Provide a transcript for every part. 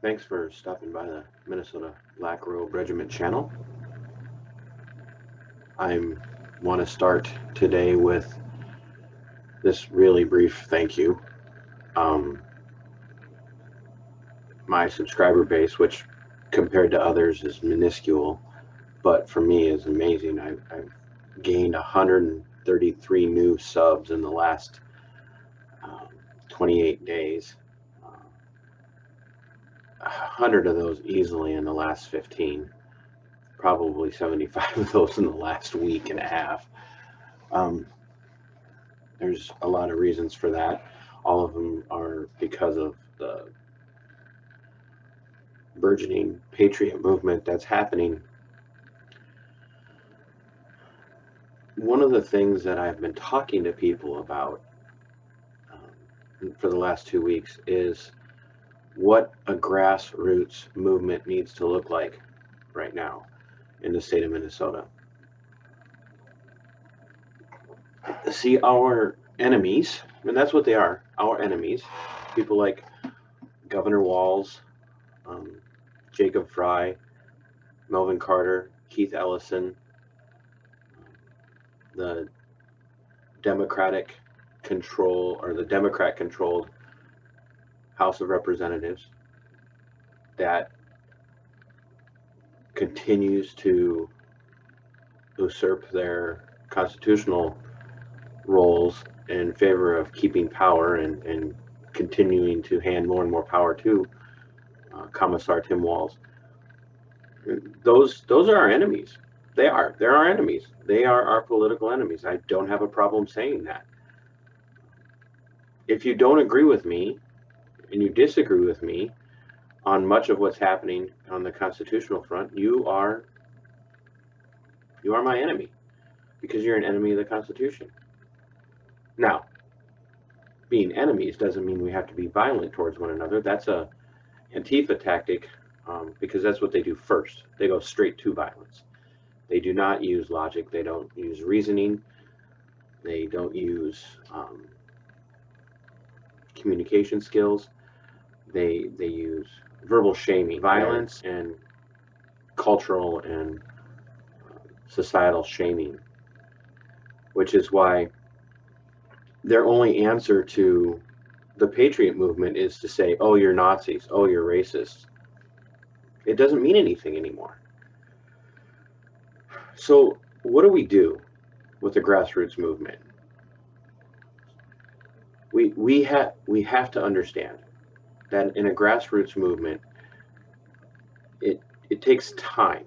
Thanks for stopping by the Minnesota Black Robe Regiment channel. I want to start today with this really brief thank you. My subscriber base, which compared to others is minuscule, but for me is amazing. I've gained 133 new subs in the last 28 days. 100 of those easily in the last 15. Probably 75 of those in the last week and a half. There's a lot of reasons for that. All of them are because of the burgeoning patriot movement that's happening. One of the things that I've been talking to people about for the last 2 weeks is what a grassroots movement needs to look like right now in the state of Minnesota. See, our enemies, and that's what they are, our enemies, people like Governor Walz, Jacob Fry, Melvin Carter, Keith Ellison, the Democratic control or the Democrat controlled House of Representatives that continues to usurp their constitutional roles in favor of keeping power and continuing to hand more and more power to Commissar Tim Walz. Those are our enemies. They're our enemies. They are our political enemies. I don't have a problem saying that. If you don't agree with me and you disagree with me on much of what's happening on the constitutional front, you are my enemy because you're an enemy of the Constitution. Now, being enemies doesn't mean we have to be violent towards one another. That's a Antifa tactic because that's what they do first. They go straight to violence. They do not use logic. They don't use reasoning. They don't use communication skills. They use verbal shaming, violence, and cultural and societal shaming, which is why their only answer to the patriot movement is to say, oh, you're Nazis, oh, you're racists. It doesn't mean anything anymore. So what do we do with the grassroots movement? We have to understand that in a grassroots movement, it takes time.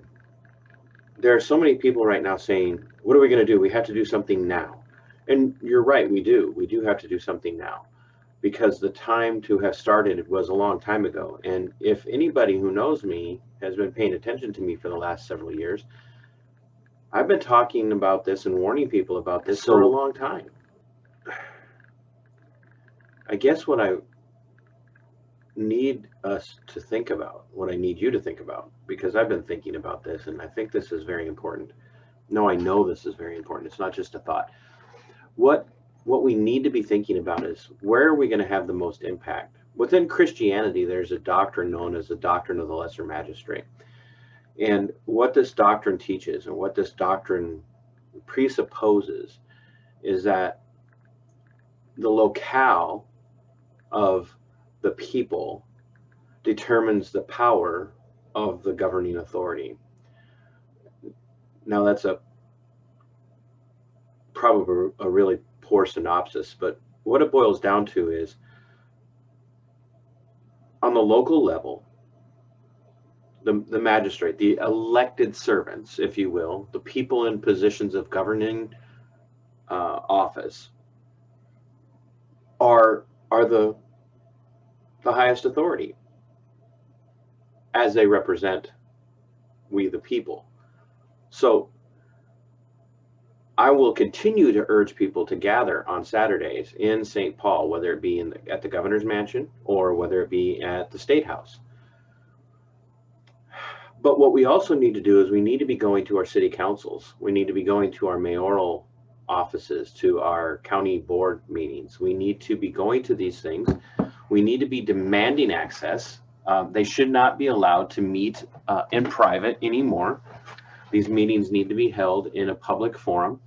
There are so many people right now saying, what are we going to do? We have to do something now. And you're right, we do have to do something now, because the time to have started was a long time ago. And if anybody who knows me has been paying attention to me for the last several years, I've been talking about this and warning people about this for a long time. I guess what I need us to think about, what I need you to think about, because I've been thinking about this and I think this is very important. No, I know this is very important. It's not just a thought. What we need to be thinking about is, where are we going to have the most impact? Within Christianity, there's a doctrine known as the doctrine of the lesser magistrate. And what this doctrine teaches and what this doctrine presupposes is that the locale of the people determines the power of the governing authority. Now, that's probably a really poor synopsis, but what it boils down to is, on the local level, the magistrate, the elected servants, if you will, the people in positions of governing office are the highest authority, as they represent we the people. So I will continue to urge people to gather on Saturdays in St. Paul, whether it be at the governor's mansion or whether it be at the State House. But what we also need to do is we need to be going to our city councils. We need to be going to our mayoral offices, to our county board meetings. We need to be going to these things. We need to be demanding access They should not be allowed to meet in private anymore. These meetings need to be held in a public forum.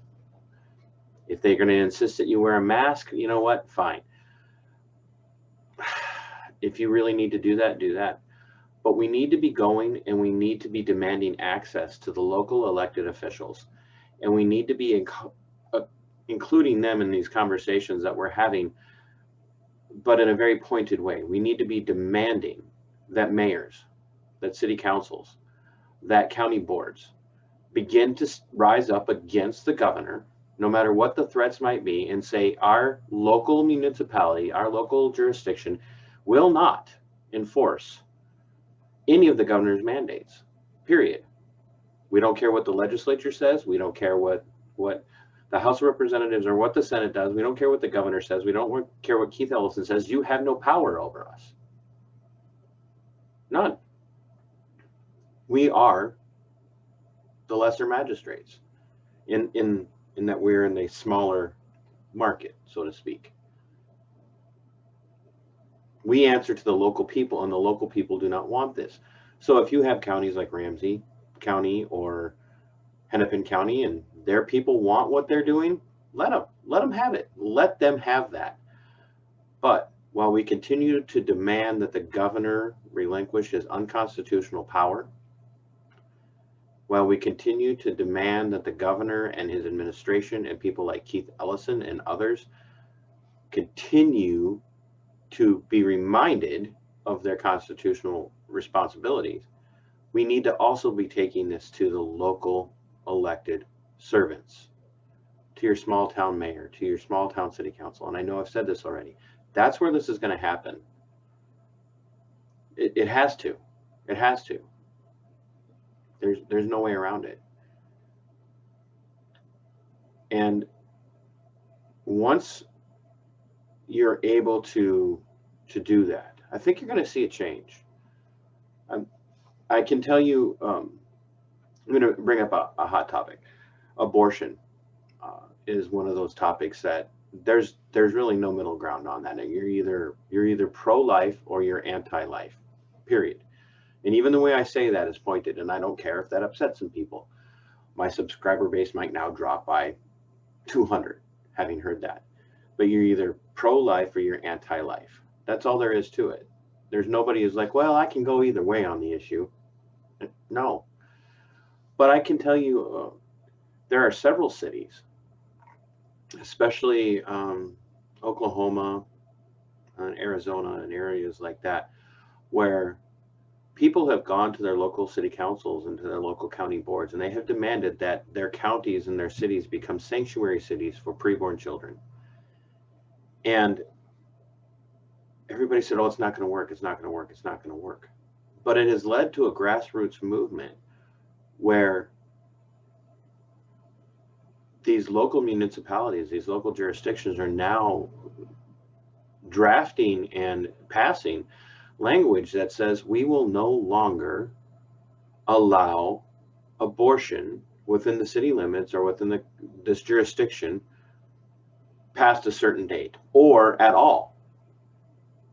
If they're going to insist that you wear a mask, you know what? Fine. If you really need to do that, do that. But we need to be going and we need to be demanding access to the local elected officials. And we need to be including them in these conversations that we're having, but in a very pointed way. We need to be demanding that mayors, that city councils, that county boards begin to rise up against the governor, no matter what the threats might be, and say our local municipality, our local jurisdiction will not enforce any of the governor's mandates, period. We don't care what the legislature says. We don't care what the House of Representatives or what the Senate does. We don't care what the governor says. We don't care what Keith Ellison says. You have no power over us. None. We are the lesser magistrates in that we're in a smaller market, so to speak. We answer to the local people, and the local people do not want this. So if you have counties like Ramsey County or Hennepin County and their people want what they're doing, let them have it. Let them have that. But while we continue to demand that the governor relinquish his unconstitutional power, while we continue to demand that the governor and his administration and people like Keith Ellison and others continue to be reminded of their constitutional responsibilities, we need to also be taking this to the local elected servants, to your small town mayor, to your small town city council. And I know I've said this already. That's where this is going to happen. It has to. It has to. There's no way around it. And once you're able to do that, I think you're going to see a change. I can tell you, I'm going to bring up a hot topic. Abortion is one of those topics that there's really no middle ground on that. You're either pro-life or you're anti-life, period. And even the way I say that is pointed, and I don't care if that upsets some people. My subscriber base might now drop by 200 having heard that. But you're either pro-life or you're anti-life. That's all there is to it. There's nobody who's like, well, I can go either way on the issue. No. But I can tell you there are several cities, especially Oklahoma and Arizona and areas like that, where people have gone to their local city councils and to their local county boards, and they have demanded that their counties and their cities become sanctuary cities for preborn children. And everybody said, oh, it's not going to work, it's not going to work, it's not going to work. But it has led to a grassroots movement where these local municipalities, these local jurisdictions are now drafting and passing language that says we will no longer allow abortion within the city limits or within this jurisdiction past a certain date or at all.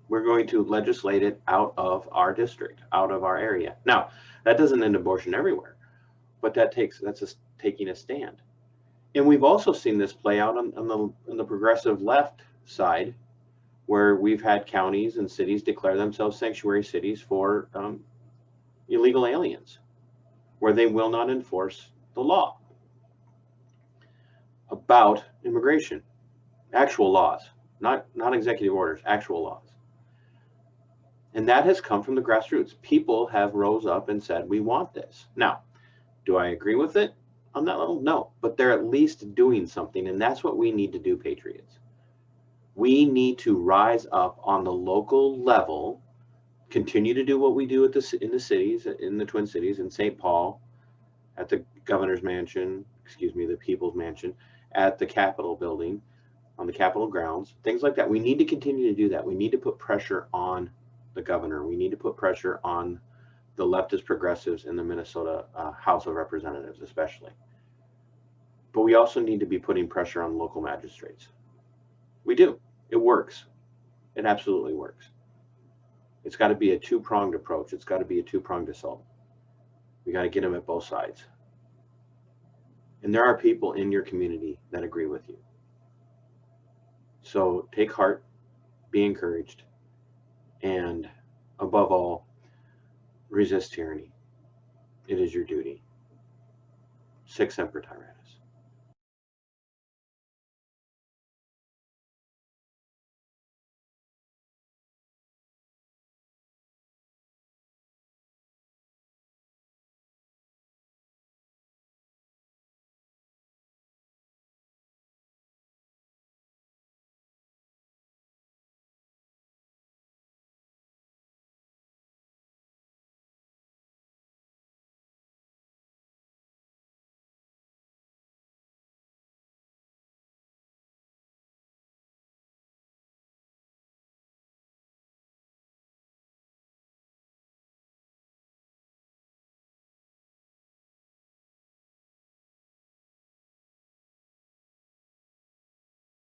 We're going to legislate it out of our district, out of our area. Now, that doesn't end abortion everywhere, but that's taking a stand. And we've also seen this play out on the progressive left side, where we've had counties and cities declare themselves sanctuary cities for illegal aliens, where they will not enforce the law about immigration, actual laws, not executive orders, actual laws. And that has come from the grassroots. People have rose up and said, we want this. Now, do I agree with it on that level? No, but they're at least doing something, and that's what we need to do, patriots. We need to rise up on the local level, continue to do what we do in the cities, in the Twin Cities, in St. Paul, at the governor's mansion, the people's mansion, at the Capitol building, on the Capitol grounds, things like that. We need to continue to do that. We need to put pressure on the governor. We need to put pressure on the leftist progressives in the Minnesota House of Representatives, especially. But we also need to be putting pressure on local magistrates. We do. It works. It absolutely works. It's got to be a two-pronged approach. It's got to be a two-pronged assault. We got to get them at both sides. And there are people in your community that agree with you. So take heart, be encouraged, and above all, resist tyranny. It is your duty. Sic Semper Tyrannis.